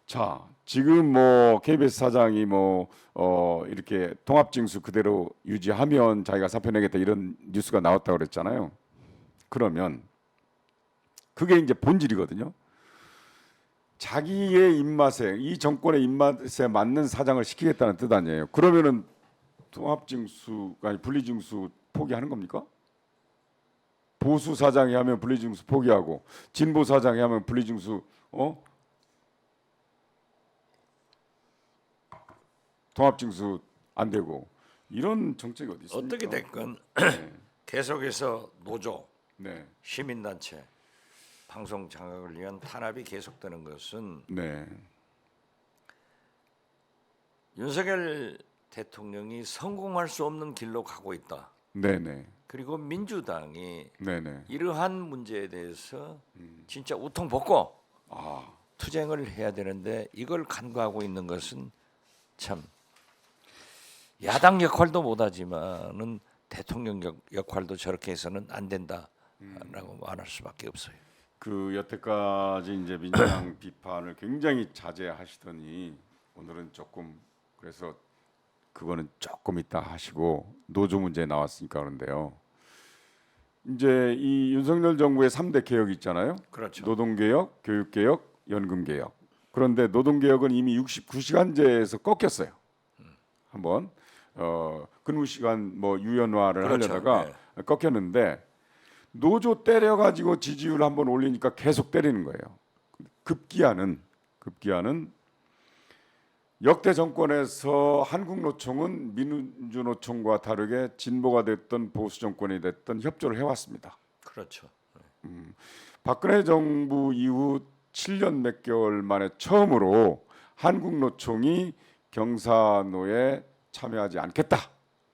자, 지금 뭐 KBS 사장이 뭐 이렇게 통합징수 그대로 유지하면 자기가 사표 내겠다 이런 뉴스가 나왔다고 그랬잖아요. 그러면 그게 이제 본질이거든요. 자기의 입맛에 이 정권의 입맛에 맞는 사장을 시키겠다는 뜻 아니에요. 그러면은 통합징수가 아니 분리징수 포기하는 겁니까? 보수 사장이 하면 분리징수 포기하고 진보 사장이 하면 분리징수 통합징수 안 되고 이런 정책이 어디 있습니까? 어떻게 됐건 네. 계속해서 노조, 네. 시민단체, 방송 장악을 위한 탄압이 계속되는 것은 네. 윤석열 대통령이 성공할 수 없는 길로 가고 있다. 네네. 그리고 민주당이 네네. 이러한 문제에 대해서 진짜 우통 벗고 아, 투쟁을 해야 되는데 이걸 간과하고 있는 것은 참 야당 역할도 못하지만은 대통령 역할도 저렇게 해서는 안 된다라고 말할 수밖에 없어요. 그 여태까지 이제 민주당 비판을 굉장히 자제하시더니 오늘은 조금 그래서 그거는 조금 이따 하시고 노조 문제 나왔으니까 그런데요. 이제 이 윤석열 정부의 3대 개혁이 있잖아요. 그렇죠. 노동개혁, 교육개혁, 연금개혁. 그런데 노동개혁은 이미 69시간제에서 꺾였어요. 한번 근무시간 뭐 유연화를 그렇죠. 하려다가 꺾였는데 노조 때려가지고 지지율 한번 올리니까 계속 때리는 거예요. 급기야는 역대 정권에서 한국노총은 민주노총과 다르게 진보가 됐던 보수 정권이 됐던 협조를 해왔습니다. 그렇죠. 박근혜 정부 이후 7년 몇 개월 만에 처음으로 한국노총이 경사노에 참여하지 않겠다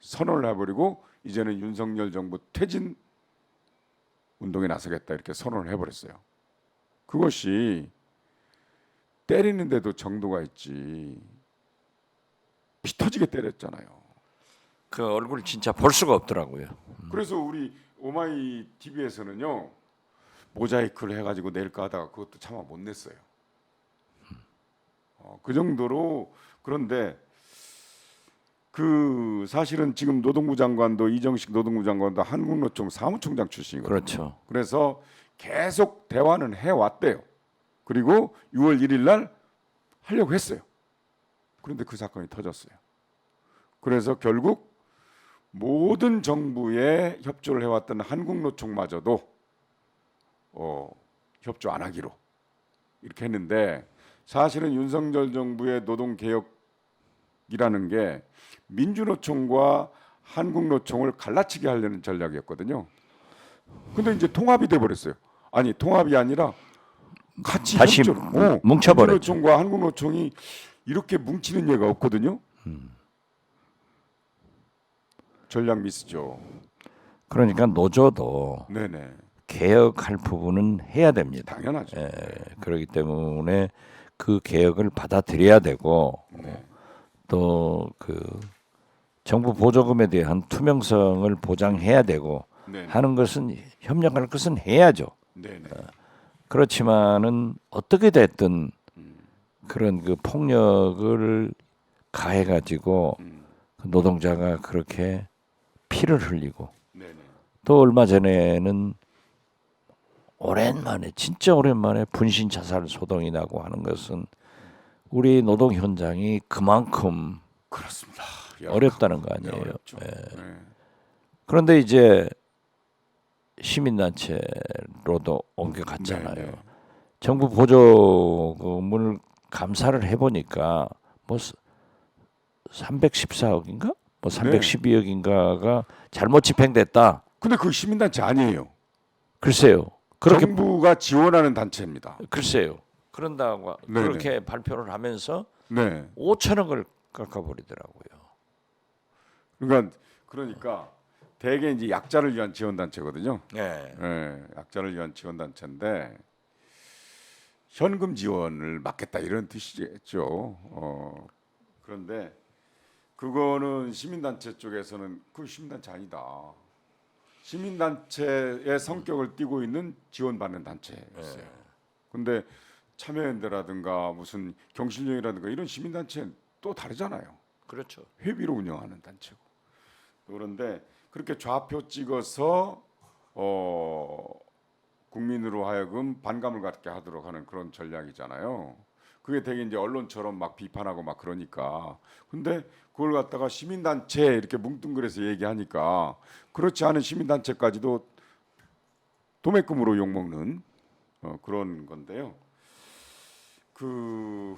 선언을 해버리고 이제는 윤석열 정부 퇴진 운동에 나서겠다 이렇게 선언을 해버렸어요. 그것이 때리는데도 정도가 있지 피 터지게 때렸잖아요. 그 얼굴 진짜 볼 수가 없더라고요. 그래서 우리 오마이 TV에서는요 모자이크를 해가지고 낼까 하다가 그것도 차마 못 냈어요. 그 정도로. 그런데 그 사실은 지금 노동부 장관도 이정식 노동부 장관도 한국노총 사무총장 출신이거든요. 그렇죠. 그래서 계속 대화는 해왔대요. 그리고 6월 1일 날 하려고 했어요. 그런데 그 사건이 터졌어요. 그래서 결국 모든 정부에 협조를 해왔던 한국노총마저도 협조 안 하기로 이렇게 했는데 사실은 윤석열 정부의 노동개혁이라는 게 민주노총과 한국노총을 갈라치게 하려는 전략이었거든요. 근데 이제 통합이 돼버렸어요. 아니 통합이 아니라 같이 다시 뭉쳐버렸죠. 민주노총과 한국노총이 이렇게 뭉치는 예가 없거든요. 전략 미스죠. 그러니까 노조도 네네. 개혁할 부분은 해야 됩니다. 당연하죠. 그렇기 때문에 그 개혁을 받아들여야 되고 네. 또 그 정부 보조금에 대한 투명성을 보장해야 되고 네. 하는 것은 협력할 것은 해야죠. 네네. 그렇지만은 어떻게 됐든 그런 그 폭력을 가해 가지고 노동자가 그렇게 피를 흘리고 네네. 또 얼마 전에는 오랜만에 진짜 오랜만에 분신 자살 소동이 나고 하는 것은 우리 노동 현장이 그만큼 그렇습니다. 어렵다는 거 아니에요. 어렵죠. 네. 그런데 이제 시민단체로도 옮겨갔잖아요. 네, 네. 정부 보조금을 감사를 해보니까 뭐 314억인가 뭐 312억인가가 잘못 집행됐다. 근데 그 시민단체 아니에요. 글쎄요. 그렇게 정부가 지원하는 단체입니다. 글쎄요. 그런다고 네네. 그렇게 발표를 하면서 네. 5천억을 깎아버리더라고요. 그러니까 대개 이제 약자를 위한 지원 단체거든요. 네. 네, 약자를 위한 지원 단체인데 현금 지원을 막겠다 이런 뜻이겠죠. 그런데 그거는 시민단체 쪽에서는 그 시민단체 아니다. 시민단체의 성격을 띠고 있는 지원받는 단체였어요. 근데 참여연대라든가 무슨 경실련이라든가 이런 시민단체는 또 다르잖아요. 그렇죠. 회비로 운영하는 단체고. 그런데 그렇게 좌표 찍어서 국민으로 하여금 반감을 갖게 하도록 하는 그런 전략이잖아요. 그게 되게 이제 언론처럼 막 비판하고 막 그러니까. 근데 그걸 갖다가 시민단체 이렇게 뭉뚱그려서 얘기하니까 그렇지 않은 시민단체까지도 도매금으로 욕먹는 그런 건데요. 그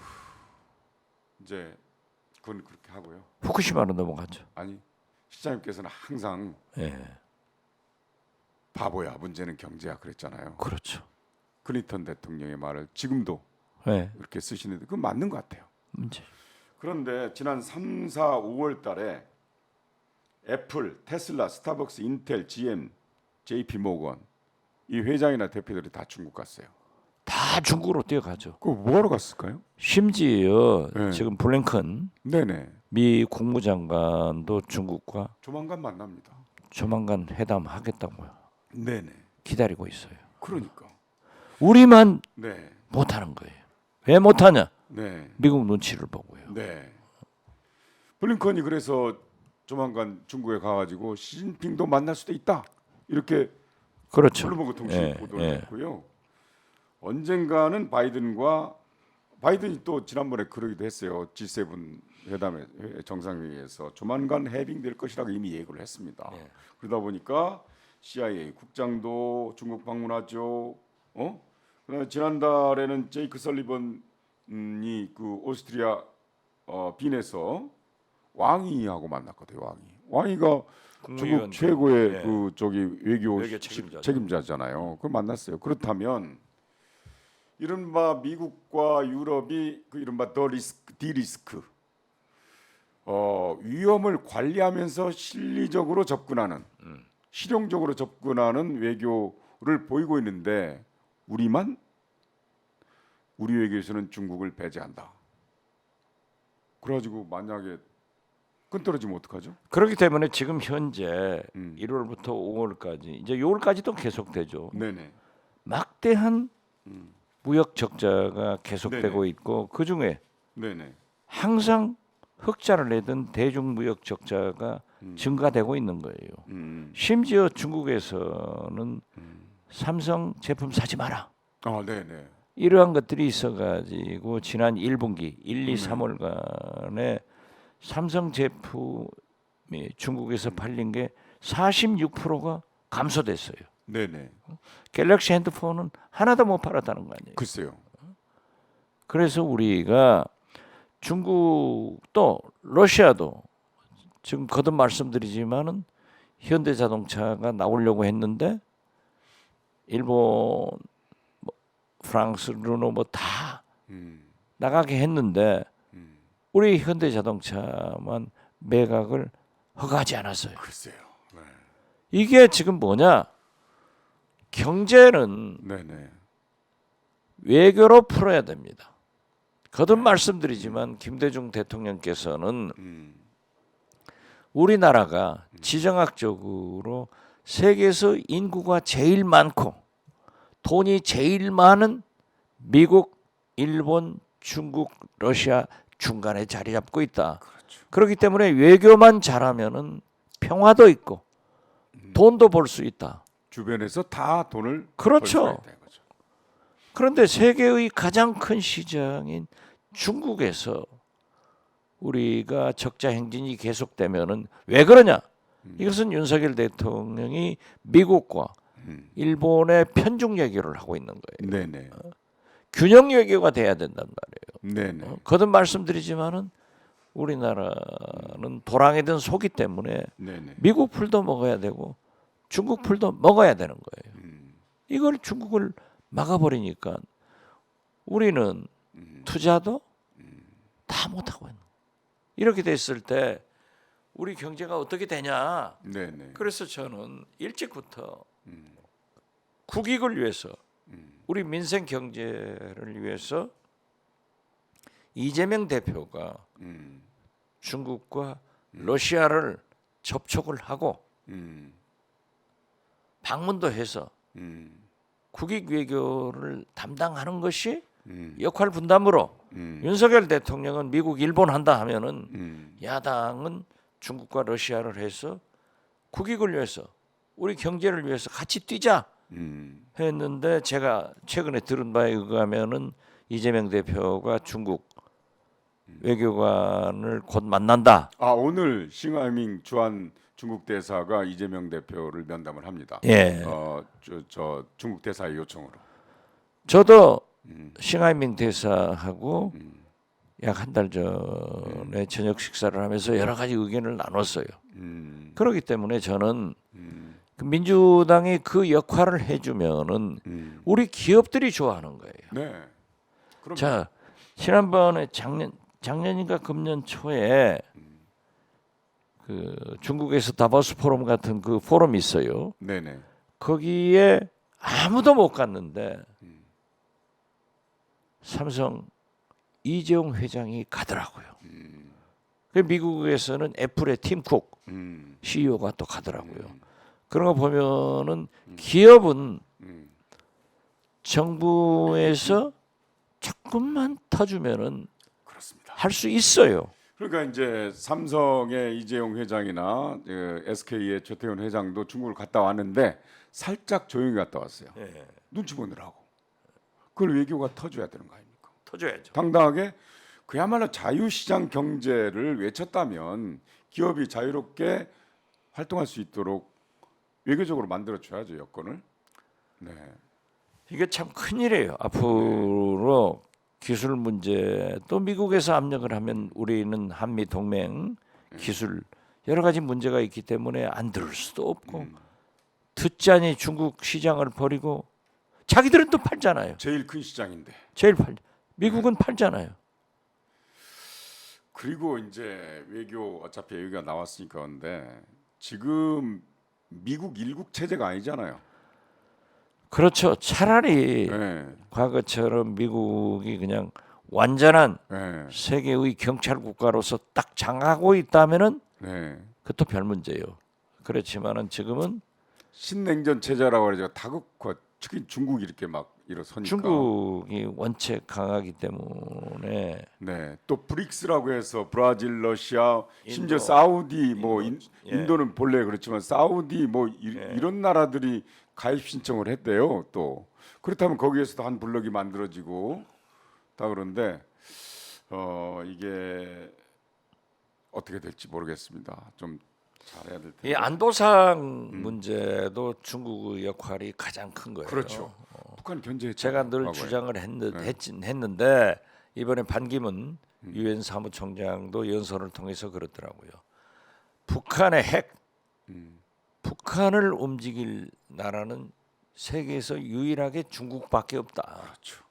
이제 그건 그렇게 하고요. 후쿠시마로 넘어가죠. 아니 시장님께서는 항상 예, 바보야 문제는 경제야 그랬잖아요. 그렇죠. 클린턴 대통령의 말을 지금도 예, 이렇게 쓰시는데 그건 맞는 것 같아요. 문제. 그런데 지난 3, 4, 5월 달에 애플, 테슬라, 스타벅스, 인텔, GM, JP 모건 이 회장이나 대표들이 다 중국 갔어요. 다 중국으로 뛰어가죠. 그거 뭐하러 갔을까요? 심지어 네. 지금 블링컨 네네. 미 국무장관도 중국과 조만간 만납니다. 조만간 회담하겠다고요. 네네. 기다리고 있어요. 그러니까. 우리만 네. 못하는 거예요. 왜 못하냐? 네. 미국 눈치를 보고요. 네. 블링컨이 그래서 조만간 중국에 가가지고 시진핑도 만날 수도 있다. 이렇게 그렇죠. 블룸버그 통신 예, 보도를 예. 했고요. 언젠가는 바이든이 또 지난번에 그러기도 했어요. G7 회담에 정상회의에서 조만간 해빙될 것이라고 이미 예고를 했습니다. 예. 그러다 보니까 CIA 국장도 중국 방문하죠. 그다음에 지난달에는 제이크 설리번이 그 오스트리아 빈에서 왕이하고 만났거든요. 왕이가 중국 최고의 예. 그 저기 외교 책임자죠. 책임자잖아요. 그걸 만났어요. 그렇다면 이른바 미국과 유럽이 그 이른바 디리스크 위험을 관리하면서 실리적으로 접근하는 실용적으로 접근하는 외교를 보이고 있는데 우리 외교에서는 중국을 배제한다. 그래가지고 만약에 끊떨어지면 어떡하죠? 그렇기 때문에 지금 현재 1월부터 1월부터 5월까지 이제 6월까지도 계속되죠. 네네. 막대한 무역 적자가 계속되고 네네. 있고 그 중에 네네. 항상 흑자를 내던 대중 무역 적자가 증가되고 있는 거예요. 심지어 중국에서는 삼성 제품 사지 마라. 네네. 이러한 것들이 있어가지고 지난 1분기 1, 2, 3월간에 삼성 제품이 중국에서 팔린 게 46%가 감소됐어요. 네네. 갤럭시 핸드폰은 하나도 못 팔았다는 거 아니에요. 글쎄요. 그래서 우리가 중국도 러시아도 지금 거듭 말씀드리지만은 현대자동차가 나오려고 했는데 일본, 프랑스, 르노 뭐 다 나가게 했는데 우리 현대자동차만 매각을 허가하지 않았어요. 글쎄요. 네. 이게 지금 뭐냐? 경제는 네네. 외교로 풀어야 됩니다. 거듭 말씀드리지만 김대중 대통령께서는 우리나라가 지정학적으로 세계에서 인구가 제일 많고 돈이 제일 많은 미국, 일본, 중국, 러시아 중간에 자리 잡고 있다. 그렇죠. 그렇기 때문에 외교만 잘하면은 평화도 있고 돈도 벌 수 있다. 주변에서 다 돈을 그렇죠. 벌 수가 있다는 거죠. 그런데 세계의 가장 큰 시장인 중국에서 우리가 적자 행진이 계속되면은 왜 그러냐? 이것은 윤석열 대통령이 미국과 일본의 편중 외교를 하고 있는 거예요. 네네. 균형 외교가 돼야 된단 말이에요. 네네. 거듭 말씀드리지만은 우리나라는 도랑이든 소기 때문에 네네. 미국 풀도 먹어야 되고 중국 풀도 먹어야 되는 거예요. 이걸 중국을 막아버리니까 우리는 투자도 다 못하고 있는 거예요. 이렇게 됐을 때 우리 경제가 어떻게 되냐? 네네. 그래서 저는 일찍부터 국익을 위해서 우리 민생 경제를 위해서 이재명 대표가 중국과 러시아를 접촉을 하고 방문도 해서 국익 외교를 담당하는 것이 역할 분담으로 윤석열 대통령은 미국, 일본 한다 하면은 야당은 중국과 러시아를 해서 국익을 위해서 우리 경제를 위해서 같이 뛰자 했는데 제가 최근에 들은 바에 의하면은 이재명 대표가 중국 외교관을 곧 만난다. 아 오늘 싱하이밍 주한 중국 대사가 이재명 대표를 면담을 합니다. 예. 저 중국 대사의 요청으로. 저도 싱하이밍 대사하고 약 한 달 전에 저녁 식사를 하면서 여러 가지 의견을 나눴어요. 그렇기 때문에 저는 그 민주당이 그 역할을 해주면은 우리 기업들이 좋아하는 거예요. 네. 그럼 자, 지난번에 작년인가 금년 초에 그 중국에서 다보스 포럼 같은 그 포럼이 있어요. 네네. 거기에 아무도 못 갔는데 삼성 이재용 회장이 가더라고요. 그 미국에서는 애플의 팀 쿡 CEO가 또 가더라고요. 그런 거 보면은 기업은 정부에서 조금만 터주면은 그렇습니다. 할 수 있어요. 그러니까 이제 삼성의 이재용 회장이나 SK의 최태원 회장도 중국을 갔다 왔는데 살짝 조용히 갔다 왔어요. 예. 눈치 보느라고. 그걸 외교가 터줘야 되는 거 아닙니까? 터줘야죠. 당당하게 그야말로 자유시장 경제를 외쳤다면 기업이 자유롭게 활동할 수 있도록 외교적으로 만들어줘야죠 여건을. 네. 이게 참 큰일이에요. 앞으로 기술 문제 또 미국에서 압력을 하면 우리는 한미 동맹 기술 여러 가지 문제가 있기 때문에 안 들을 수도 없고 듣자니 중국 시장을 버리고 자기들은 또 팔잖아요. 제일 큰 시장인데. 제일 미국은 팔잖아요. 그리고 이제 외교 어차피 여기가 나왔으니까 근데 지금 미국 일국 체제가 아니잖아요. 그렇죠. 차라리 네. 과거처럼 미국이 그냥 완전한 네. 세계의 경찰 국가로서 딱 장악하고 있다면은 네. 그것도 별 문제예요. 그렇지만은 지금은 신냉전 체제라고 그러죠. 다국화 특히 중국이 이렇게 막 일어서니까. 중국이 원체 강하기 때문에 네. 또 브릭스라고 해서 브라질, 러시아, 심지어 인도, 사우디 뭐 예. 인도는 본래 그렇지만 사우디 뭐 이런 나라들이 가입 신청을 했대요. 또 그렇다면 거기에서도 한 블럭이 만들어지고 다 그런데 이게 어떻게 될지 모르겠습니다. 좀 잘해야 될 텐데. 이 안보상 문제도 중국의 역할이 가장 큰 거예요. 그렇죠. 북한 견제했죠. 제가 늘 과거에. 주장을 했는데 이번에 반기문 유엔 사무총장도 연설을 통해서 그렇더라고요. 북한의 핵, 북한을 움직일 나라는 세계에서 유일하게 중국밖에 없다. 그렇죠.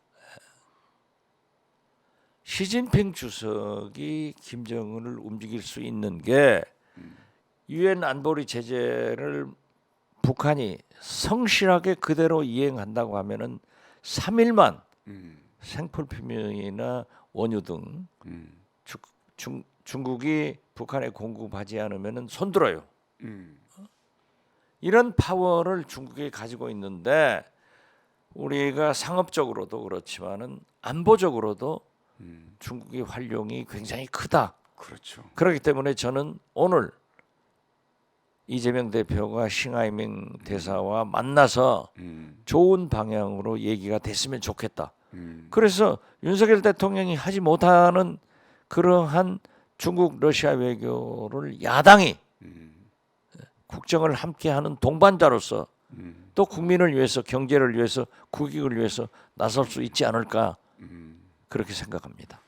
시진핑 주석이 김정은을 움직일 수 있는 게 유엔 안보리 제재를 북한이 성실하게 그대로 이행한다고 하면은 3일만 생풀 표명이나 원유 등 중국이 북한에 공급하지 않으면은 손들어요. 이런 파워를 중국이 가지고 있는데 우리가 상업적으로도 그렇지만은 안보적으로도 중국의 활용이 굉장히 크다. 그렇죠. 그렇기 때문에 저는 오늘 이재명 대표가 싱하이밍 대사와 만나서 좋은 방향으로 얘기가 됐으면 좋겠다. 그래서 윤석열 대통령이 하지 못하는 그러한 중국 러시아 외교를 야당이 국정을 함께하는 동반자로서 또 국민을 위해서 경제를 위해서 국익을 위해서 나설 수 있지 않을까 그렇게 생각합니다.